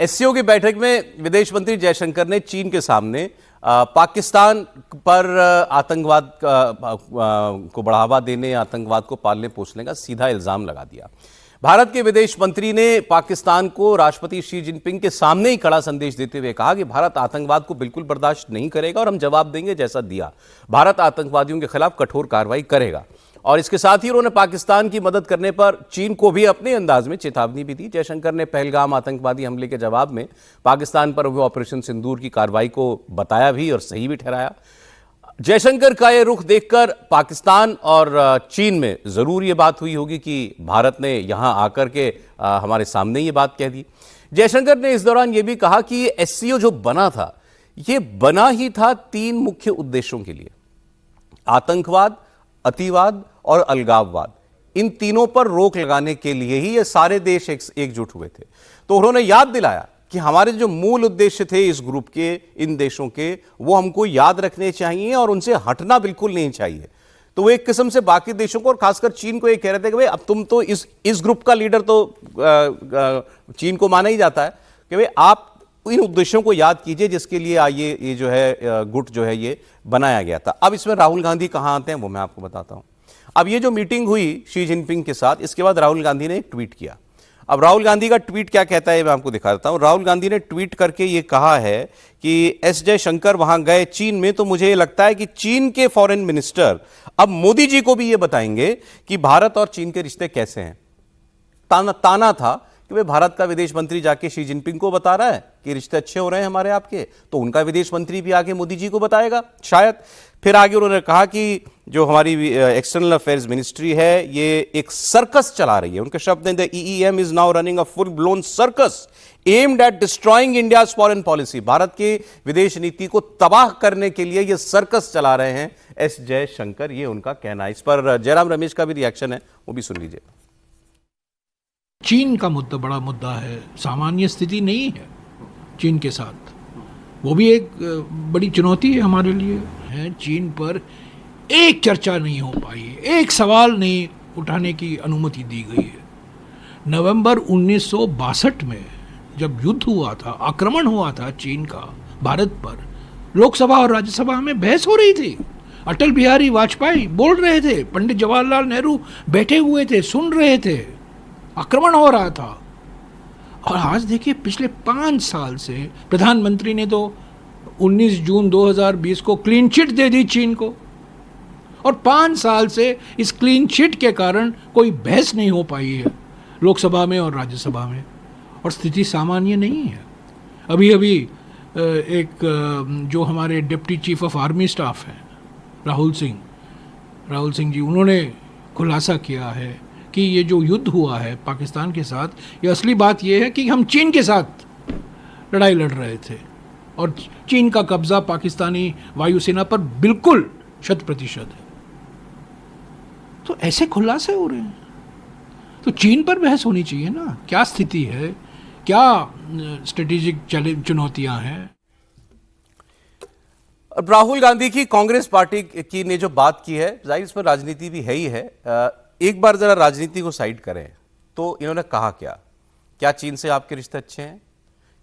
SCO की बैठक में विदेश मंत्री जयशंकर ने चीन के सामने पाकिस्तान पर आतंकवाद को बढ़ावा देने, आतंकवाद को पालने पोसने का सीधा इल्जाम लगा दिया। भारत के विदेश मंत्री ने पाकिस्तान को राष्ट्रपति शी जिनपिंग के सामने ही कड़ा संदेश देते हुए कहा कि भारत आतंकवाद को बिल्कुल बर्दाश्त नहीं करेगा और हम जवाब देंगे जैसा दिया। भारत आतंकवादियों के खिलाफ कठोर कार्रवाई करेगा। और इसके साथ ही उन्होंने पाकिस्तान की मदद करने पर चीन को भी अपने अंदाज में चेतावनी भी दी। जयशंकर ने पहलगाम आतंकवादी हमले के जवाब में पाकिस्तान पर हुए ऑपरेशन सिंदूर की कार्रवाई को बताया भी और सही भी ठहराया। जयशंकर का यह रुख देखकर पाकिस्तान और चीन में जरूर ये बात हुई होगी कि भारत ने यहां आकर के हमारे सामने ये बात कह दी। जयशंकर ने इस दौरान यह भी कहा कि ये एससीओ जो बना था, ये बना ही था 3 मुख्य उद्देश्यों के लिए: आतंकवाद, अतिवाद और अलगाववाद। इन तीनों पर रोक लगाने के लिए ही ये सारे देश एकजुट हुए थे। तो उन्होंने याद दिलाया कि हमारे जो मूल उद्देश्य थे इस ग्रुप के, इन देशों के, वो हमको याद रखने चाहिए और उनसे हटना बिल्कुल नहीं चाहिए। तो वो एक किस्म से बाकी देशों को और खासकर चीन को ये कह रहे थे कि भाई अब तुम तो इस ग्रुप का लीडर तो चीन को माना ही जाता है कि भाई आप इन उद्देश्यों को याद कीजिए जिसके लिए ये जो है गुट जो है ये बनाया गया था। अब इसमें राहुल गांधी कहां आते हैं वो मैं आपको बताता हूं। अब ये जो मीटिंग हुई शी जिनपिंग के साथ, इसके बाद राहुल गांधी ने एक ट्वीट किया। अब राहुल गांधी का ट्वीट क्या कहता है मैं आपको दिखा देता हूं। राहुल गांधी ने ट्वीट करके ये कहा है कि एस जयशंकर वहां गए चीन में, तो मुझे लगता है कि चीन के फॉरेन मिनिस्टर अब मोदी जी को भी ये बताएंगे कि भारत और चीन के रिश्ते कैसे हैं। ताना था कि भाई भारत का विदेश मंत्री जाके शी जिनपिंग को बता रहा है कि रिश्ते अच्छे हो रहे हैं हमारे आपके, तो उनका विदेश मंत्री भी आके मोदी जी को बताएगा शायद। फिर आगे उन्होंने कहा कि जो हमारी एक्सटर्नल अफेयर्स मिनिस्ट्री है ये एक सर्कस चला रही है। उनके शब्द हैं, the EEM is now running a full blown circus aimed at destroying India's foreign policy. Bharat की विदेश नीति को तबाह करने के लिए ये सर्कस चला रहे हैं एस जयशंकर, ये उनका कहना है। इस पर जयराम रमेश का भी रिएक्शन है, वो भी सुन लीजिए। चीन का मुद्दा बड़ा मुद्दा है, सामान्य स्थिति नहीं है चीन के साथ। वो भी एक बड़ी चुनौती है हमारे लिए है। चीन पर एक चर्चा नहीं हो पाई, एक सवाल नहीं उठाने की अनुमति दी गई है। नवंबर 1962 में जब युद्ध हुआ था, आक्रमण हुआ था चीन का भारत पर, लोकसभा और राज्यसभा में बहस हो रही थी। अटल बिहारी वाजपेयी बोल रहे थे, पंडित जवाहरलाल नेहरू बैठे हुए थे, सुन रहे थे, आक्रमण हो रहा था। और आज देखिए पिछले 5 साल से प्रधानमंत्री ने तो 19 जून 2020 को क्लीन चिट दे दी चीन को, और 5 साल से इस क्लीन चिट के कारण कोई बहस नहीं हो पाई है लोकसभा में और राज्यसभा में, और स्थिति सामान्य नहीं है। अभी अभी एक जो हमारे deputy chief of army staff हैं राहुल सिंह जी, उन्होंने खुलासा किया है कि ये जो युद्ध हुआ है पाकिस्तान के साथ, ये असली बात ये है कि हम चीन के साथ लड़ाई लड़ रहे थे और चीन का कब्जा पाकिस्तानी वायुसेना पर बिल्कुल 100% है। तो ऐसे खुलासे हो रहे हैं, तो चीन पर बहस होनी चाहिए ना, क्या स्थिति है, क्या स्ट्रेटेजिक चुनौतियां हैं। अब राहुल गांधी की कांग्रेस पार्टी की ने जो बात की है, जाहिर इसमें राजनीति भी है ही है। एक बार जरा राजनीति को साइड करें तो इन्होंने कहा क्या चीन से आपके रिश्ते अच्छे हैं?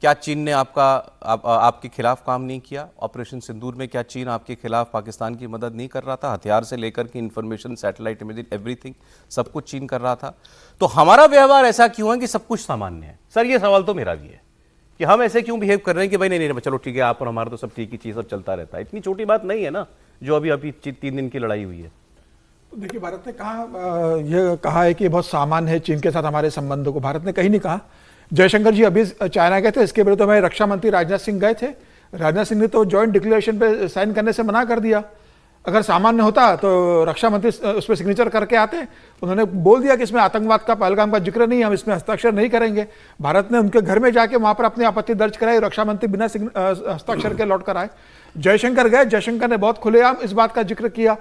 क्या चीन ने आपके खिलाफ काम नहीं किया? ऑपरेशन सिंदूर में क्या चीन आपके खिलाफ पाकिस्तान की मदद नहीं कर रहा था? हथियार से लेकर के इंफॉर्मेशन, सैटेलाइट इमेजिंग, एवरीथिंग, सब कुछ चीन कर रहा था। तो हमारा व्यवहार ऐसा क्यों है कि सब कुछ सामान्य है? सर ये सवाल तो मेरा भी है कि हम ऐसे क्यों बिहेव कर रहे हैं कि भाई नहीं चलो ठीक है, आप और हमारा तो सब ठीक ही चीज, सब चलता रहता है। इतनी छोटी बात नहीं है ना जो अभी 3 दिन की लड़ाई हुई है। देखिए, भारत ने यह कहा है कि बहुत सामान्य है चीन के साथ हमारे संबंधों को। भारत ने कहीं नहीं कहा। जयशंकर जी अभी चाइना गए थे, इसके पहले तो हमारे रक्षा मंत्री राजनाथ सिंह गए थे। राजनाथ सिंह ने तो जॉइंट डिक्लेरेशन पे साइन करने से मना कर दिया। अगर सामान्य होता तो रक्षा मंत्री उस पर सिग्नेचर करके आते। उन्होंने बोल दिया कि इसमें आतंकवाद का, पहलगाम का जिक्र नहीं, हम इसमें हस्ताक्षर नहीं करेंगे। भारत ने उनके घर में जाके वहां पर अपनी आपत्ति दर्ज कराई, रक्षा मंत्री बिना हस्ताक्षर के लौट कर आए। जयशंकर गए, जयशंकर ने बहुत खुलेआम इस बात का जिक्र किया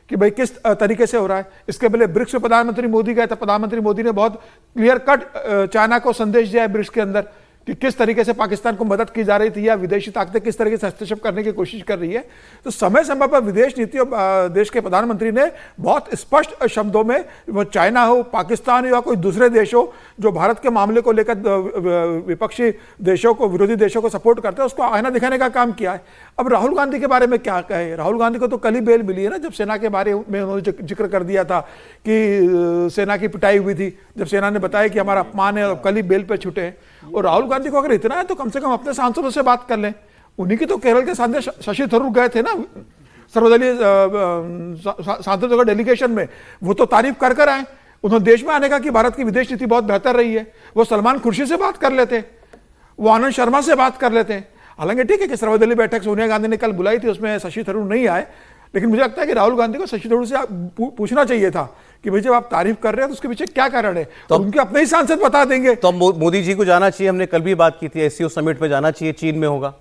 कि भाई किस तरीके से हो रहा है। इसके पहले ब्रिक्स में प्रधानमंत्री मोदी गए थे, प्रधानमंत्री मोदी ने बहुत क्लियर कट चाइना को संदेश दिया है ब्रिक्स के अंदर कि किस तरीके से पाकिस्तान को मदद की जा रही थी या विदेशी ताकतें किस तरीके से हस्तक्षेप करने की कोशिश कर रही है। तो समय समय पर विदेश नीति और देश के प्रधानमंत्री ने बहुत स्पष्ट शब्दों में, वो चाइना हो, पाकिस्तान हो या कोई दूसरे देश हो जो भारत के मामले को लेकर विपक्षी देशों को, विरोधी देशों को सपोर्ट करते हैं, उसको आईना दिखाने का काम किया है। अब राहुल गांधी के बारे में क्या कहे? राहुल गांधी को तो कल ही बेल मिली है ना, जब सेना के बारे में उन्होंने जिक्र कर दिया था कि सेना की पिटाई हुई थी, जब सेना ने बताया कि हमारा अपमान है, और कल ही बेल पे छूटे हैं। और राहुल गांधी को अगर इतना है तो कम से कम अपने सांसदों से बात कर लें। उन्हीं की तो केरल के सांसद शशि थरूर गए थे ना सर्वदलीय सांसदों का डेलीगेशन में, वो तो तारीफ कर कर आए। उन्होंने देश में आने का कि भारत की विदेश नीति बहुत बेहतर रही है। वो सलमान खुर्शीद से बात कर लेते, वो आनंद शर्मा से बात कर लेते हैं। हालांकि ठीक है कि सर्वदलीय बैठक सोनिया गांधी ने कल बुलाई थी, उसमें शशि थरूर नहीं आए, लेकिन मुझे लगता है कि राहुल गांधी को शशि थरूर से पूछना चाहिए था कि भाई जब आप तारीफ कर रहे हैं तो उसके पीछे क्या कारण है, तो उनके अपने ही सांसद बता देंगे। तो मोदी जी को जाना चाहिए, हमने कल भी बात की थी, एससीओ समिट पे जाना चाहिए, चीन में होगा,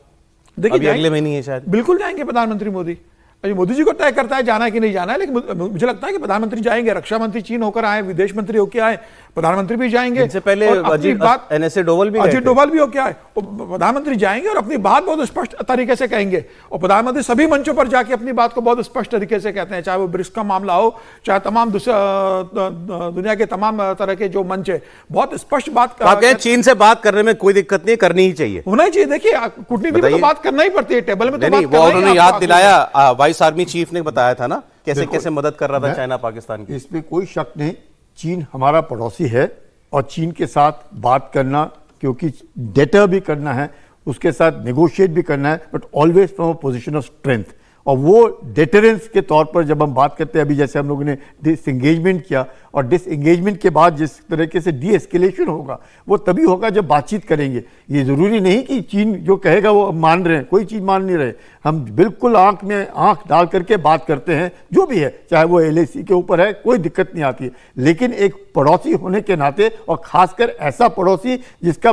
देखिए अगले महीने है शायद। बिल्कुल जाएंगे प्रधानमंत्री मोदी। अभी मोदी जी को तय करता है जाना है कि नहीं जाना है, लेकिन मुझे लगता है कि प्रधानमंत्री जाएंगे। रक्षा मंत्री चीन होकर आए, विदेश मंत्री होकर आए, प्रधानमंत्री भी जाएंगे। इससे पहले अजीत डोभाल भी होकर आए, प्रधानमंत्री जाएंगे और अपनी बात बहुत स्पष्ट तरीके से कहेंगे। और प्रधानमंत्री सभी मंचों पर जाके अपनी बात को बहुत स्पष्ट तरीके से कहते हैं, चाहे वो ब्रिक्स का मामला हो, चाहे तमाम दुनिया के तमाम तरह के जो मंच है, बहुत स्पष्ट बात। चीन से बात करने में कोई दिक्कत नहीं, करनी ही चाहिए, होना ही चाहिए। देखिए कूटनीति में तो बात करना ही पड़ती है, टेबल में तो बात करना ही। उन्होंने याद दिलाया, वाइस आर्मी चीफ ने बताया था ना कैसे कैसे मदद कर रहा था चाइना पाकिस्तान की। इसमें कोई शक नहीं, चीन हमारा पड़ोसी है और चीन के साथ बात करना, क्योंकि डेटर भी करना है, उसके साथ नेगोशिएट भी करना है, but always from a position of strength. और वो डेटरेंस के तौर पर जब हम बात करते हैं, अभी जैसे हम लोगों ने डिसएंगेजमेंट किया, और डिसएंगेजमेंट के बाद जिस तरीके से डी एस्केलेशन होगा वो तभी होगा जब बातचीत करेंगे। ये ज़रूरी नहीं कि चीन जो कहेगा वो मान रहे हैं, कोई चीज़ मान नहीं रहे। हम बिल्कुल आंख में आंख डाल करके बात करते हैं, जो भी है, चाहे वो LAC के ऊपर है, कोई दिक्कत नहीं आती है। लेकिन एक पड़ोसी होने के नाते, और ख़ासकर ऐसा पड़ोसी जिसका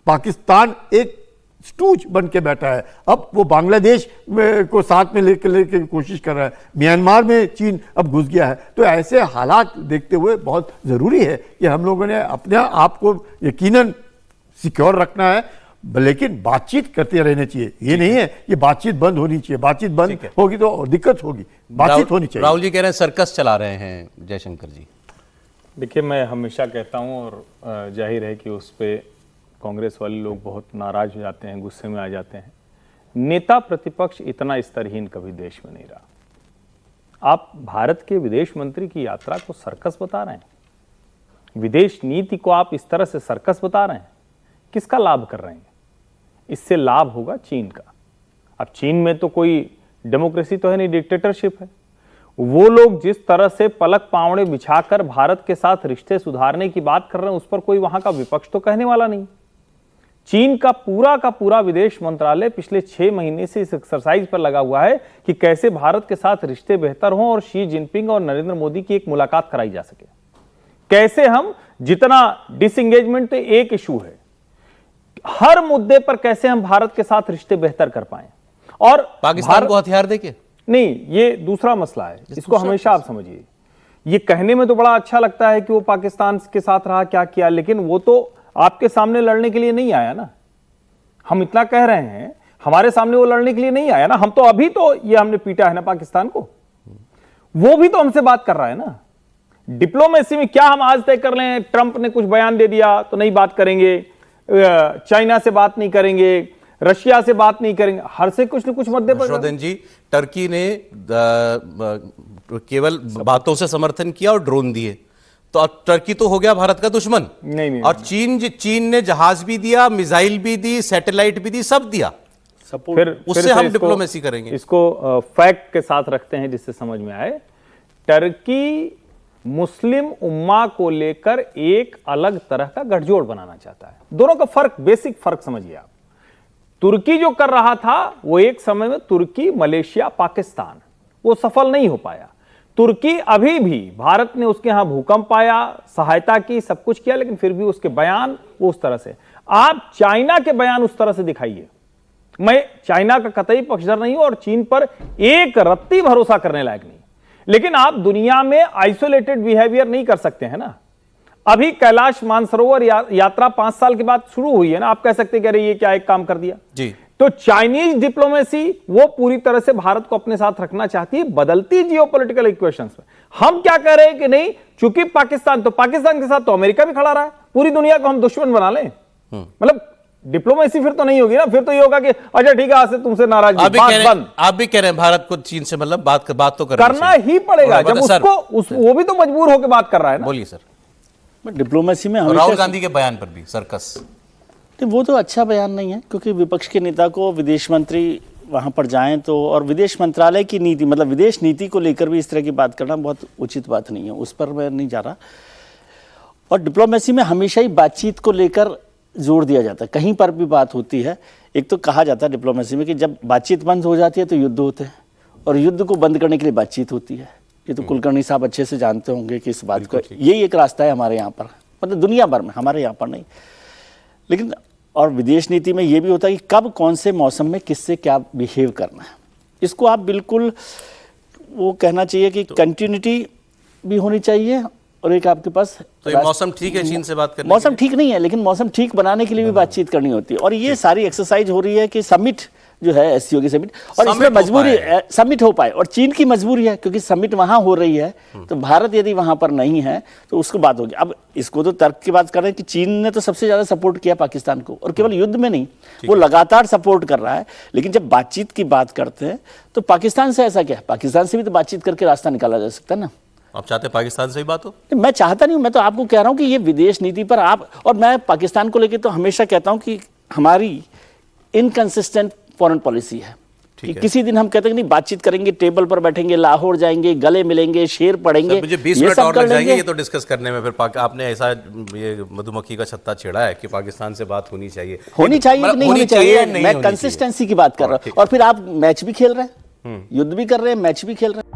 पाकिस्तान एक स्टूज बन के बैठा है, अब वो बांग्लादेश को साथ में लेके कोशिश कर रहा है, म्यांमार में चीन अब घुस गया है। तो ऐसे हालात देखते हुए बहुत ज़रूरी है कि हम लोगों ने अपने आप को यकीनन सिक्योर रखना है, लेकिन बातचीत करते रहने चाहिए। ये नहीं है कि बातचीत बंद होनी चाहिए, बातचीत बंद होगी तो दिक्कत होगी, बातचीत होनी चाहिए। राहुल जी कह रहे हैं सर्कस चला रहे हैं जयशंकर जी। देखिए, मैं हमेशा कहता हूँ, और जाहिर है कि उस पर कांग्रेस वाले लोग बहुत नाराज हो जाते हैं, गुस्से में आ जाते हैं। नेता प्रतिपक्ष इतना स्तरहीन कभी देश में नहीं रहा। आप भारत के विदेश मंत्री की यात्रा को सर्कस बता रहे हैं, विदेश नीति को आप इस तरह से सर्कस बता रहे हैं। किसका लाभ कर रहे हैं? इससे लाभ होगा चीन का। अब चीन में तो कोई डेमोक्रेसी तो है नहीं, डिक्टेटरशिप है। वो लोग जिस तरह से पलक पावड़े बिछाकर भारत के साथ रिश्ते सुधारने की बात कर रहे हैं, उस पर कोई वहां का विपक्ष तो कहने वाला नहीं। चीन का पूरा विदेश मंत्रालय पिछले 6 महीने से इस एक्सरसाइज पर लगा हुआ है कि कैसे भारत के साथ रिश्ते बेहतर हों और शी जिनपिंग और नरेंद्र मोदी की एक मुलाकात कराई जा सके। कैसे हम, जितना डिसएंगेजमेंट तो एक इशू है, हर मुद्दे पर कैसे हम भारत के साथ रिश्ते बेहतर कर पाए। और पाकिस्तान को हथियार देके नहीं, ये दूसरा मसला है, इसको हमेशा आप समझिए। ये कहने में तो बड़ा अच्छा लगता है कि वो पाकिस्तान के साथ रहा, क्या किया, लेकिन वो तो आपके सामने लड़ने के लिए नहीं आया ना। हम इतना कह रहे हैं, हमारे सामने वो लड़ने के लिए नहीं आया ना। हम तो अभी तो ये हमने पीटा है ना पाकिस्तान को, वो भी तो हमसे बात कर रहा है ना। डिप्लोमेसी में क्या हम आज तय कर लें, ट्रंप ने कुछ बयान दे दिया तो नहीं बात करेंगे, चाइना से बात नहीं करेंगे, रशिया से बात नहीं करेंगे, हर से कुछ न कुछ मुद्दे पर। हर्षवर्धन जी, टर्की ने केवल बातों से समर्थन किया और ड्रोन दिए, तो टर्की तो हो गया भारत का दुश्मन। नहीं, और चीन ने जहाज भी दिया, मिसाइल भी दी, सैटेलाइट भी दी, सब दिया। फिर उससे हम डिप्लोमेसी करेंगे। इसको फैक्ट के साथ रखते हैं जिससे समझ में आए। टर्की मुस्लिम उम्मा को लेकर एक अलग तरह का गठजोड़ बनाना चाहता है। दोनों का फर्क, बेसिक फर्क समझिए आप। तुर्की जो कर रहा था वो एक समय में तुर्की, मलेशिया, पाकिस्तान, वो सफल नहीं हो पाया। तुर्की अभी भी, भारत ने उसके यहां भूकंप आया, सहायता की, सब कुछ किया, लेकिन फिर भी उसके बयान वो उस तरह से। आप चाइना के बयान उस तरह से दिखाइए। मैं चाइना का कतई पक्षधर नहीं हूं और चीन पर एक रत्ती भरोसा करने लायक नहीं, लेकिन आप दुनिया में आइसोलेटेड बिहेवियर नहीं कर सकते हैं ना। अभी कैलाश मानसरोवर यात्रा 5 साल के बाद शुरू हुई है ना, आप कह सकते हैं कि अरे ये क्या एक काम कर दिया जी। तो चाइनीज डिप्लोमेसी वो पूरी तरह से भारत को अपने साथ रखना चाहती है बदलती जियोपॉलिटिकल इक्वेशंस में। हम क्या कह रहे हैं कि नहीं, चूंकि पाकिस्तान के साथ तो अमेरिका भी खड़ा रहा है, पूरी दुनिया को हम दुश्मन बना लें, मतलब डिप्लोमेसी फिर तो नहीं होगी ना, फिर तो ये होगा कि अच्छा ठीक है आज से तुमसे नाराज आप भी कह रहे हैं भारत को चीन से मतलब बात तो करना ही पड़ेगा, जब उसको वो भी तो मजबूर होकर बात कर रहा है ना। बोलिए सर। डिप्लोमेसी में राहुल गांधी के बयान पर भी सर्कस, वो तो अच्छा बयान नहीं है, क्योंकि विपक्ष के नेता को विदेश मंत्री वहाँ पर जाएं तो, और विदेश मंत्रालय की नीति मतलब विदेश नीति को लेकर भी इस तरह की बात करना बहुत उचित बात नहीं है, उस पर मैं नहीं जा रहा। और डिप्लोमेसी में हमेशा ही बातचीत को लेकर जोर दिया जाता है, कहीं पर भी बात होती है। एक तो कहा जाता है डिप्लोमेसी में कि जब बातचीत बंद हो जाती है तो युद्ध होते हैं, और युद्ध को बंद करने के लिए बातचीत होती है। ये तो कुलकर्णी साहब अच्छे से जानते होंगे कि इस बात को, यही एक रास्ता है हमारे यहाँ पर, मतलब दुनिया भर में, हमारे यहाँ पर नहीं। लेकिन और विदेश नीति में ये भी होता है कि कब कौन से मौसम में किससे क्या बिहेव करना है, इसको आप बिल्कुल वो कहना चाहिए कि कंटिन्यूटी भी होनी चाहिए। और एक आपके पास तो ये मौसम ठीक है चीन से बात करने मौसम ठीक नहीं है, लेकिन मौसम ठीक बनाने के लिए भी बातचीत करनी होती है। और ये सारी एक्सरसाइज हो रही है कि समिट जो है एससीओ की समिट, और इसमें मजबूरी समिट हो पाए, और चीन की मजबूरी है क्योंकि समिट वहां हो रही है, तो भारत यदि वहां पर नहीं है तो उसको बात होगी। अब इसको तो तर्क की बात कर रहे हैं कि चीन ने तो सबसे ज्यादा सपोर्ट किया पाकिस्तान को, और केवल युद्ध में नहीं, वो लगातार सपोर्ट कर रहा है। लेकिन जब बातचीत की बात करते हैं तो पाकिस्तान से ऐसा क्या है, पाकिस्तान से भी तो बातचीत करके रास्ता निकाला जा सकता है ना। आप चाहते हैं पाकिस्तान से ही बात हो? मैं चाहता नहीं हूं, मैं तो आपको कह रहा हूं कि ये विदेश नीति पर आप, और मैं पाकिस्तान को लेकर तो हमेशा कहता हूं कि हमारी इनकंसिस्टेंट फॉरेन पॉलिसी है कि किसी दिन हम कहते हैं कि नहीं बातचीत करेंगे, टेबल पर बैठेंगे, लाहौर जाएंगे, गले मिलेंगे, शेर पढ़ेंगे, मुझे 20 मिनट और लग जाएंगे ये तो डिस्कस करने में। फिर आपने ऐसा ये मधुमक्खी का छत्ता छेड़ा है कि पाकिस्तान से बात होनी चाहिए कि नहीं होनी चाहिए। मैं कंसिस्टेंसी की बात कर रहा हूं, और फिर आप मैच भी खेल रहे हैं, युद्ध भी कर रहे हैं, मैच भी खेल रहे हैं।